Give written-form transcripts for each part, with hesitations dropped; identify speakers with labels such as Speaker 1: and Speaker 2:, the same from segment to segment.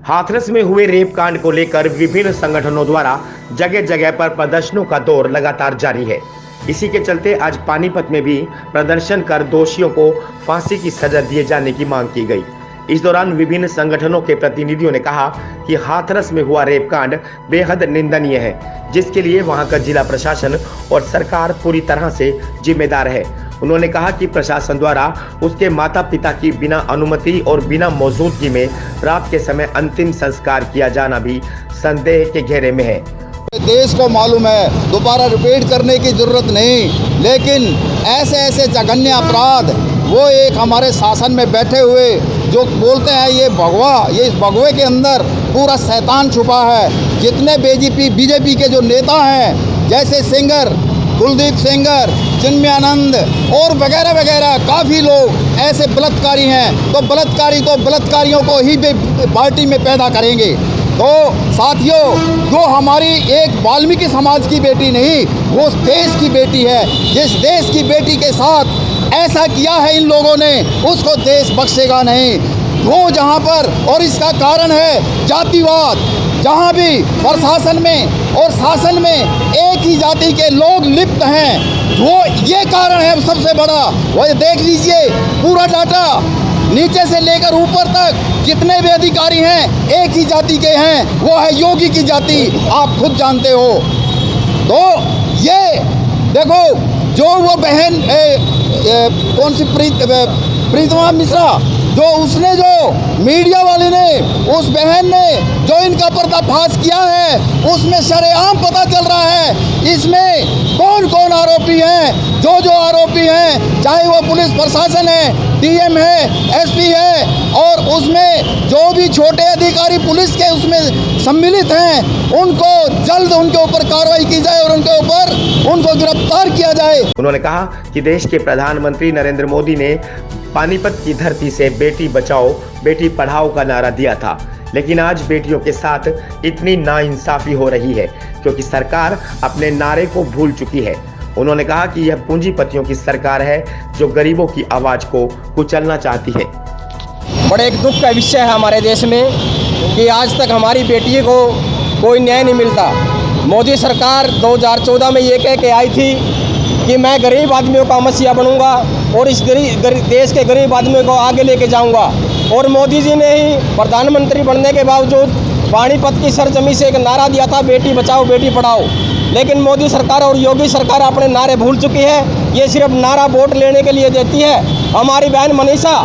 Speaker 1: हाथरस में हुए रेप कांड को लेकर विभिन्न संगठनों द्वारा जगह जगह पर प्रदर्शनों का दौर लगातार जारी है। इसी के चलते आज पानीपत में भी प्रदर्शन कर दोषियों को फांसी की सजा दिए जाने की मांग की गई। इस दौरान विभिन्न संगठनों के प्रतिनिधियों ने कहा कि हाथरस में हुआ रेप कांड बेहद निंदनीय है, जिसके लिए वहां का जिला प्रशासन और सरकार पूरी तरह से जिम्मेदार है। उन्होंने कहा कि प्रशासन द्वारा उसके माता पिता की बिना अनुमति और बिना मौजूदगी में रात के समय अंतिम संस्कार किया जाना भी संदेह के घेरे में है।
Speaker 2: देश को मालूम है, दोबारा रिपीट करने की जरूरत नहीं, लेकिन ऐसे जघन्य अपराध वो एक हमारे शासन में बैठे हुए जो बोलते हैं ये भगवा, ये इस भगवे के अंदर पूरा शैतान छुपा है। जितने बीजेपी के जो नेता हैं, जैसे सिंगर कुलदीप सेंगर, चिन्मयानंद और वगैरह वगैरह काफ़ी लोग ऐसे बलात्कारी हैं, तो बलात्कारियों को ही पार्टी में पैदा करेंगे। तो साथियों, जो हमारी एक वाल्मीकि समाज की बेटी नहीं, वो देश की बेटी है। जिस देश की बेटी के साथ ऐसा किया है इन लोगों ने, उसको देश बख्शेगा नहीं। वो जहाँ पर, और इसका कारण है जातिवाद। जहाँ भी प्रशासन में और शासन में एक ही जाति के लोग लिप्त हैं, वो ये कारण है सबसे बड़ा। वो देख लीजिए पूरा डाटा, नीचे से लेकर ऊपर तक जितने भी अधिकारी हैं एक ही जाति के हैं, वो है योगी की जाति, आप खुद जानते हो। तो ये देखो, जो वो बहन कौन सी प्रीतमा मिश्रा, जो उसने जो मीडिया वाले ने, उस बहन ने जो इनका पर्दाफाश किया है, उसमें शरेआम पता चल रहा है इसमें कौन कौन आरोपी हैं। जो आरोपी हैं, चाहे वो पुलिस प्रशासन है, डीएम है, एसपी है, और उसमें जो भी छोटे अधिकारी पुलिस के उसमें सम्मिलित हैं, उनको जल्द उनके ऊपर कार्रवाई की जाए और उनको गिरफ्तार किया जाए।
Speaker 1: उन्होंने कहा कि देश के प्रधानमंत्री नरेंद्र मोदी ने पानीपत की धरती से बेटी बचाओ बेटी पढ़ाओ का नारा दिया था, लेकिन आज बेटियों के साथ इतनी नाइंसाफी हो रही है क्योंकि सरकार अपने नारे को भूल चुकी है। उन्होंने कहा कि यह पूंजीपतियों की सरकार है जो गरीबों की आवाज को कुचलना चाहती है।
Speaker 3: बड़े एक दुख का विषय है हमारे देश में कि आज तक हमारी बेटी को कोई न्याय नहीं मिलता। मोदी सरकार 2014 में ये कह के आई थी कि मैं गरीब आदमियों का मसीहा बनूंगा और इस देश के गरीब आदमियों को आगे लेके जाऊंगा। और मोदी जी ने ही प्रधानमंत्री बनने के बावजूद पानीपत की सरजमी से एक नारा दिया था, बेटी बचाओ बेटी पढ़ाओ। लेकिन मोदी सरकार और योगी सरकार अपने नारे भूल चुकी है। ये सिर्फ नारा वोट लेने के लिए देती है। हमारी बहन मनीषा,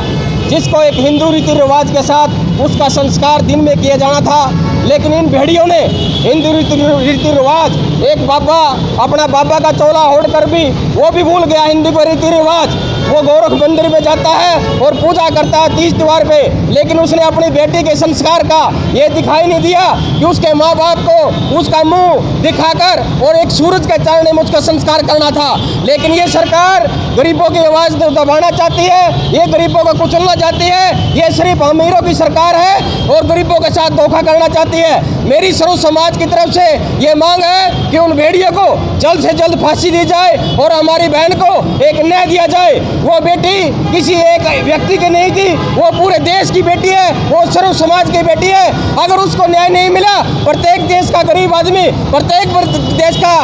Speaker 3: जिसको एक हिंदू रीति रिवाज के साथ उसका संस्कार दिन में किया जाना था, लेकिन इन भेड़ियों ने हिंदू रीति रिवाज, एक बाबा अपना बाबा का चोला ओढ़ कर भी वो भी भूल गया हिंदू का रीति रिवाज। वो गोरख मंदिर में जाता है और पूजा करता है 30 त्योहार पे, लेकिन उसने अपनी बेटी के संस्कार का ये दिखाई नहीं दिया कि उसके माँ बाप को उसका मुंह दिखाकर और एक सूरज के चरण में उसका संस्कार करना था। लेकिन ये सरकार गरीबों की आवाज़ दबाना चाहती है, ये गरीबों को कुचलना चाहती है। ये सिर्फ अमीरों की सरकार है और गरीबों के साथ धोखा करना चाहती है। मेरी सर्व समाज की तरफ से ये मांग है कि उन भेड़ियों को जल्द से जल्द फांसी दी जाए और हमारी बहन को एक न्याय दिया जाए। वो बेटी किसी एक व्यक्ति की नहीं थी, वो पूरे देश की बेटी है, वो सर्व समाज की बेटी है। अगर उसको न्याय नहीं मिला, प्रत्येक देश का गरीब आदमी, प्रत्येक देश का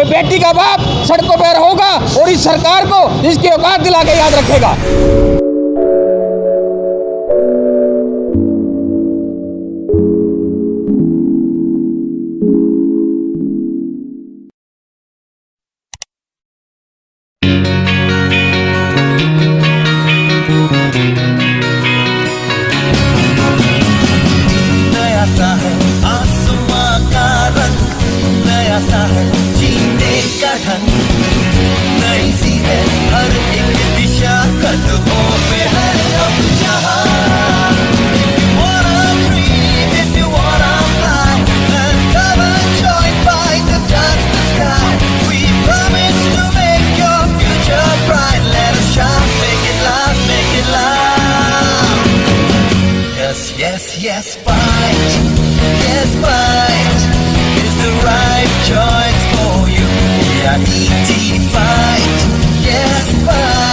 Speaker 3: बेटी का बाप सड़कों पर होगा और इस सरकार को इसकी औकात दिला के याद रखेगा।
Speaker 4: नई सी है हर एक दिशा, कदमों पे है अब जहां। Wanna breathe if you wanna fly, and cover joined by the touch the sky. We promise to make your future bright. Let us shine, make it loud, make it loud. Yes, yes, yes, fight. Yes, fight is the right choice for you. Yeah, ET fight, yes, fight.